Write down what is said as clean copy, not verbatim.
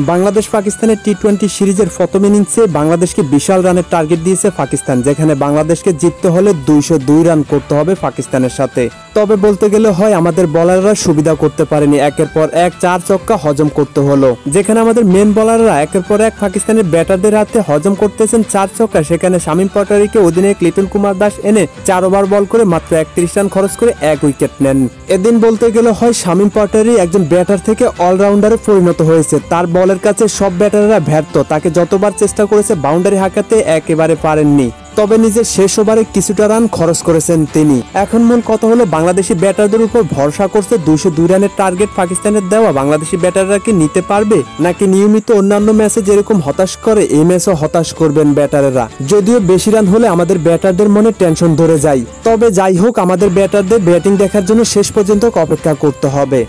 বাংলাদেশ পাকিস্তানের টি-20 সিরিজের প্রথম ইনিংসে বাংলাদেশকে বিশাল রানের টার্গেট দিয়েছে পাকিস্তান, যেখানে বাংলাদেশকে জিততে হলে 202 রান করতে হবে পাকিস্তানের সাথে। তবে বলতে গেলে হয় আমাদের বোলাররা সুবিধা করতে পারেনি, একের পর এক 4 ছক্কা হজম করতে হলো। যেখানে আমাদের মেন বোলাররা একের পর এক পাকিস্তানের ব্যাটারদের হাতে হজম করতেছেন 4 ছক্কা, সেখানে শামীম পাটোয়ারিকে অধিনায়ক লিটন কুমার দাস এনে 4 ওভার বল করে মাত্র 31 রান খরচ করে 1 উইকেট নেন। এদিন বলতে গেলে হয় শামীম পাটোয়ারি একজন ব্যাটার থেকে অলরাউন্ডারে পরিণত হয়েছে। তার বলের কাছে সব ব্যাটাররা ব্যর্থ, তাকে যতবার চেষ্টা করেছে বাউন্ডারি হাঁকাতে একেবারে পারেননি। তবে নিজের শেষ ওভারে কিছুটা রান খরচ করেছেন তিনি। এখন মূল কথা হলো বাংলাদেশি ব্যাটারদের উপর ভরসা করছে 202 রানের টার্গেট পাকিস্তানের দেওয়া বাংলাদেশি ব্যাটাররা কি নিতে পারবে, নাকি নিয়মিত অন্যান্য ম্যাচে যেরকম হতাশ করে এই ম্যাচও হতাশ করবেন ব্যাটারেরা। যদিও বেশি রান হলে আমাদের ব্যাটারদের মনে টেনশন ধরে যায়, তবে যাই হোক আমাদের ব্যাটারদের ব্যাটিং দেখার জন্য শেষ পর্যন্ত অপেক্ষা করতে হবে।